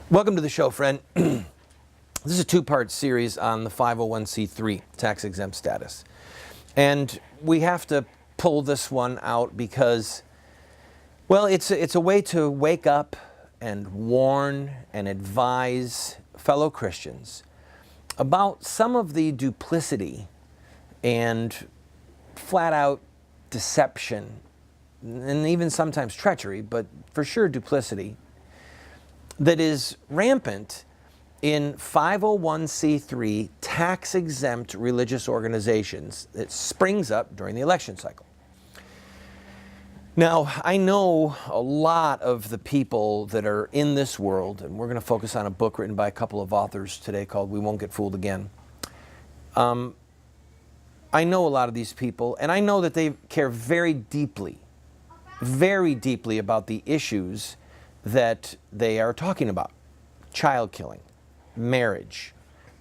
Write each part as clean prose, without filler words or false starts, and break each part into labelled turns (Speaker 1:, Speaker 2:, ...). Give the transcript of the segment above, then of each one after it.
Speaker 1: Welcome to the show, friend. This is a two-part series on the 501c3 tax-exempt status. And we have to pull this one out because, well, it's a way to wake up and warn and advise fellow Christians about some of the duplicity and flat-out deception, and even sometimes treachery, but for sure duplicity, that is rampant in 501c3 tax-exempt religious organizations that springs up during the election cycle. Now, I know a lot of the people that are in this world, and we're going to focus on a book written by a couple of authors today called We Won't Get Fooled Again. I know a lot of these people, and I know that they care very deeply about the issues that they are talking about. Child killing, marriage,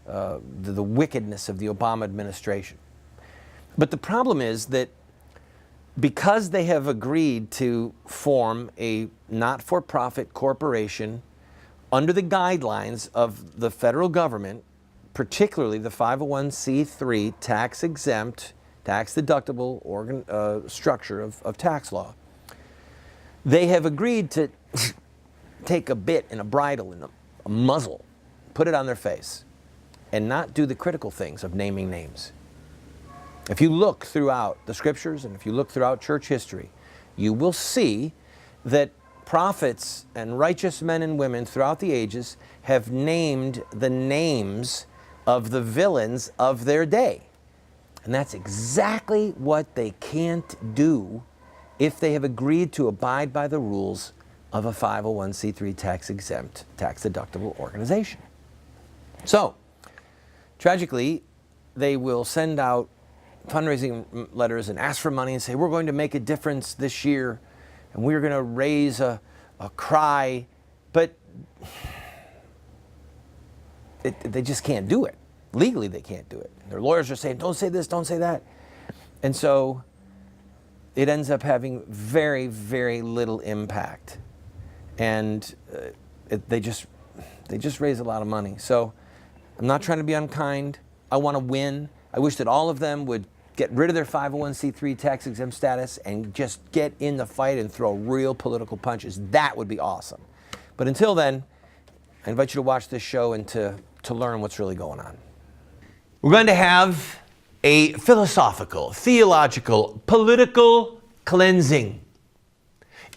Speaker 1: the wickedness of the Obama administration. But the problem is that because they have agreed to form a not-for-profit corporation under the guidelines of the federal government, particularly the 501c3 tax-exempt, tax-deductible structure of tax law, they have agreed to take a bit and a bridle and a muzzle, put it on their face, and not do the critical things of naming names. If you look throughout the scriptures and if you look throughout church history, you will see that prophets and righteous men and women throughout the ages have named the names of the villains of their day. And that's exactly what they can't do if they have agreed to abide by the rules of a 501c3 tax-exempt, tax-deductible organization. So, tragically, they will send out fundraising letters and ask for money and say, we're going to make a difference this year, and we're going to raise a cry, but they just can't do it. Legally, they can't do it. Their lawyers are saying, don't say this, don't say that. And so it ends up having very, very little impact. And they just raise a lot of money. So I'm not trying to be unkind. I want to win. I wish that all of them would get rid of their 501c3 tax-exempt status and just get in the fight and throw real political punches. That would be awesome. But until then, I invite you to watch this show and to learn what's really going on. We're going to have a philosophical, theological, political cleansing.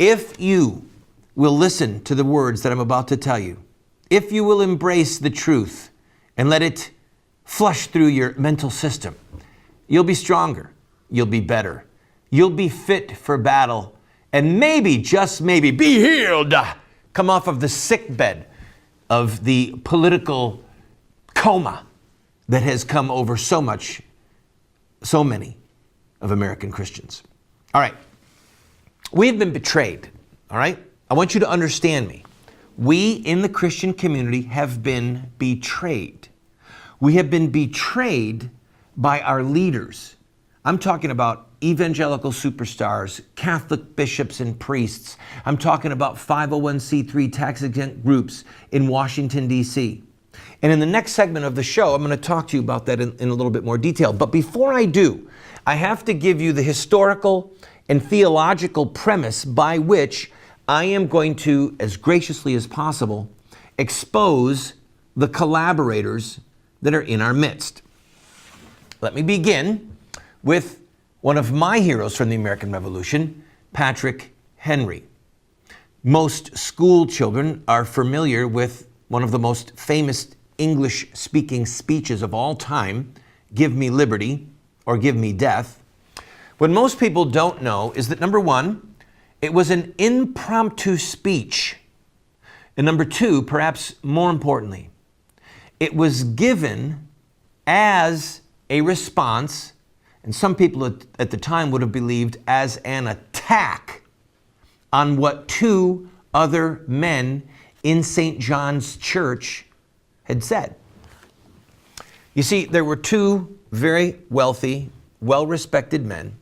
Speaker 1: If you will listen to the words that I'm about to tell you, if you will embrace the truth and let it flush through your mental system, you'll be stronger, you'll be better, you'll be fit for battle, and maybe, just maybe, be healed, come off of the sick bed of the political coma that has come over so many of American Christians. All right, we've been betrayed, all right? I want you to understand me. We in the Christian community have been betrayed. We have been betrayed by our leaders. I'm talking about evangelical superstars, Catholic bishops and priests. I'm talking about 501c3 tax-exempt groups in Washington, D.C. And in the next segment of the show, I'm going to talk to you about that in a little bit more detail. But before I do, I have to give you the historical and theological premise by which I am going to, as graciously as possible, expose the collaborators that are in our midst. Let me begin with one of my heroes from the American Revolution, Patrick Henry. Most school children are familiar with one of the most famous English-speaking speeches of all time, "Give me liberty" or "Give me death." What most people don't know is that, number one, it was an impromptu speech. And number two, perhaps more importantly, it was given as a response, and some people at the time would have believed as an attack on what two other men in St. John's Church had said. You see, there were two very wealthy, well-respected men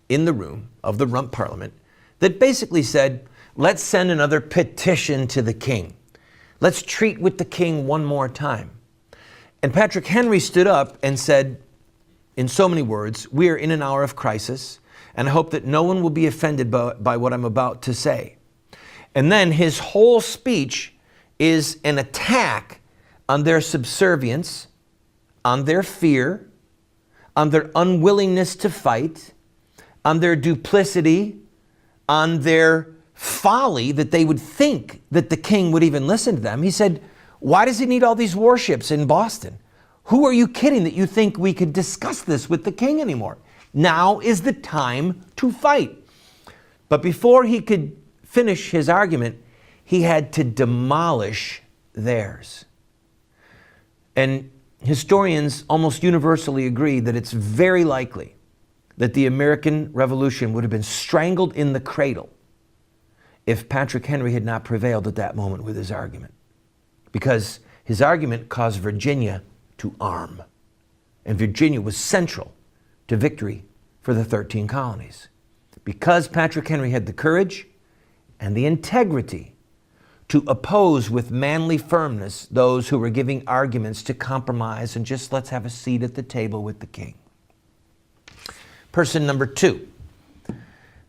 Speaker 1: in the room of the Rump Parliament that basically said, let's send another petition to the king. Let's treat with the king one more time. And Patrick Henry stood up and said, in so many words, we are in an hour of crisis, and I hope that no one will be offended by what I'm about to say. And then his whole speech is an attack on their subservience, on their fear, on their unwillingness to fight, on their duplicity, on their folly that they would think that the king would even listen to them. He said, why does he need all these warships in Boston? Who are you kidding that you think we could discuss this with the king anymore? Now is the time to fight. But before he could finish his argument, he had to demolish theirs. And historians almost universally agree that it's very likely that the American Revolution would have been strangled in the cradle if Patrick Henry had not prevailed at that moment with his argument. Because his argument caused Virginia to arm. And Virginia was central to victory for the 13 colonies. Because Patrick Henry had the courage and the integrity to oppose with manly firmness those who were giving arguments to compromise and just let's have a seat at the table with the king. Person number 2,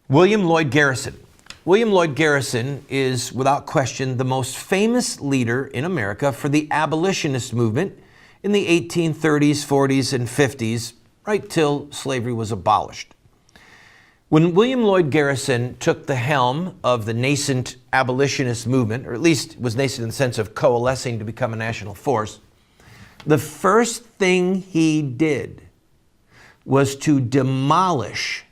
Speaker 1: William Lloyd Garrison. William Lloyd Garrison is, without question, the most famous leader in America for the abolitionist movement in the 1830s, 40s, and 50s, right till slavery was abolished. When William Lloyd Garrison took the helm of the nascent abolitionist movement, or at least was nascent in the sense of coalescing to become a national force, the first thing he did was to demolish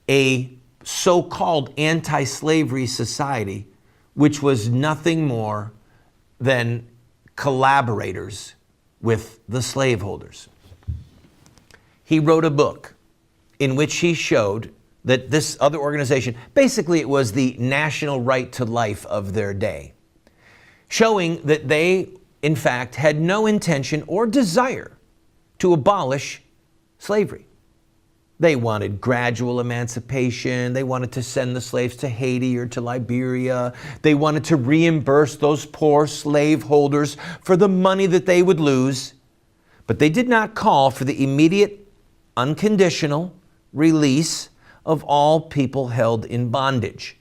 Speaker 1: a so-called anti-slavery society, which was nothing more than collaborators with the slaveholders. He wrote a book in which he showed that this other organization, basically it was the national right to life of their day, showing that they, in fact, had no intention or desire to abolish slavery. They wanted gradual emancipation. They wanted to send the slaves to Haiti or to Liberia. They wanted to reimburse those poor slaveholders for the money that they would lose. But they did not call for the immediate, unconditional release of all people held in bondage.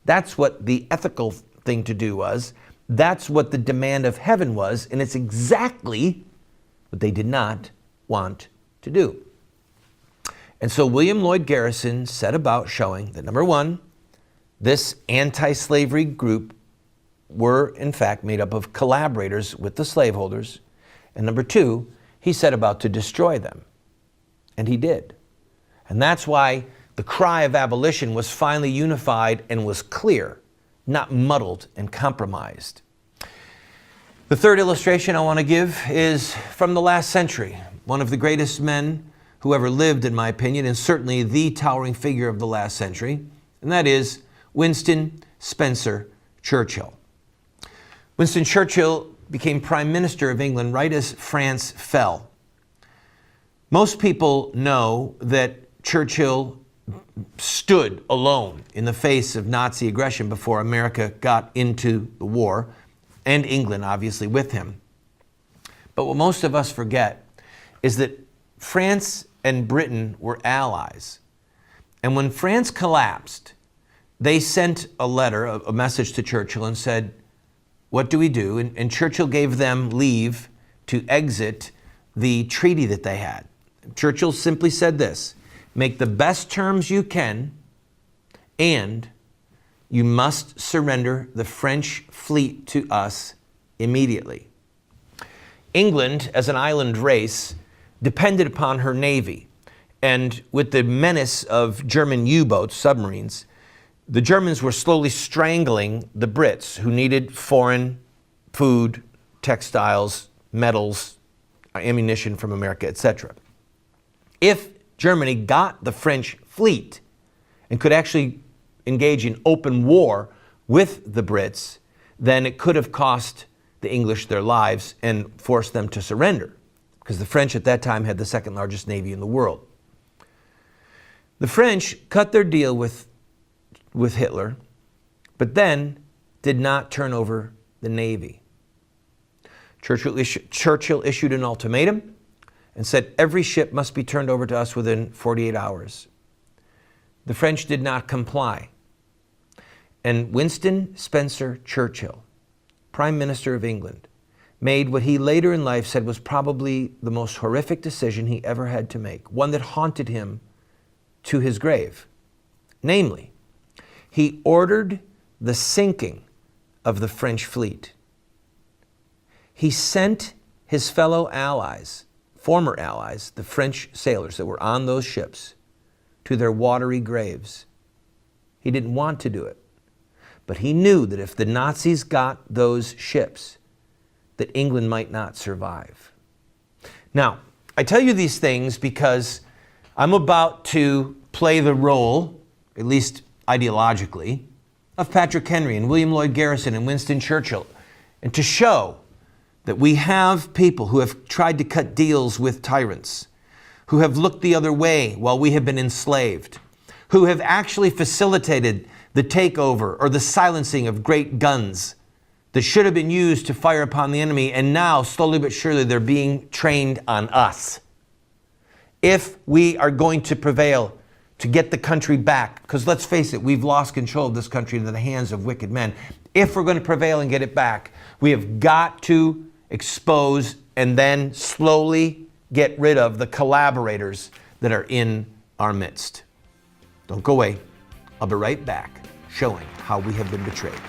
Speaker 1: That's what the ethical thing to do was. That's what the demand of heaven was. And it's exactly what they did not want to do. And so William Lloyd Garrison set about showing that, number one, this anti-slavery group were in fact made up of collaborators with the slaveholders. And number two, he set about to destroy them. And he did. And that's why the cry of abolition was finally unified and was clear, not muddled and compromised. The third illustration I want to give is from the last century. One of the greatest men who ever lived, in my opinion, and certainly the towering figure of the last century, and that is Winston Spencer Churchill. Winston Churchill became Prime Minister of England right as France fell. Most people know that Churchill stood alone in the face of Nazi aggression before America got into the war, and England obviously with him. But what most of us forget is that France and Britain were allies. And when France collapsed, they sent a letter, a message to Churchill and said, what do we do? And Churchill gave them leave to exit the treaty that they had. Churchill simply said this: make the best terms you can, and you must surrender the French fleet to us immediately. England, as an island race, depended upon her navy. And with the menace of German U-boats, submarines, the Germans were slowly strangling the Brits, who needed foreign food, textiles, metals, ammunition from America, etc. If Germany got the French fleet and could actually engage in open war with the Brits, then it could have cost the English their lives and forced them to surrender, because the French at that time had the second largest navy in the world. The French cut their deal with Hitler, but then did not turn over the navy. Churchill issued an ultimatum and said every ship must be turned over to us within 48 hours. The French did not comply. And Winston Spencer Churchill, Prime Minister of England, made what he later in life said was probably the most horrific decision he ever had to make, one that haunted him to his grave. Namely, he ordered the sinking of the French fleet. He sent his fellow allies, former allies, the French sailors that were on those ships, to their watery graves. He didn't want to do it, but he knew that if the Nazis got those ships, that England might not survive. Now, I tell you these things because I'm about to play the role, at least ideologically, of Patrick Henry and William Lloyd Garrison and Winston Churchill, and to show that we have people who have tried to cut deals with tyrants, who have looked the other way while we have been enslaved, who have actually facilitated the takeover or the silencing of great guns that should have been used to fire upon the enemy, and now, slowly but surely, they're being trained on us. If we are going to prevail to get the country back, because let's face it, we've lost control of this country into the hands of wicked men. If we're going to prevail and get it back, we have got to expose and then slowly get rid of the collaborators that are in our midst. Don't go away. I'll be right back, showing how we have been betrayed.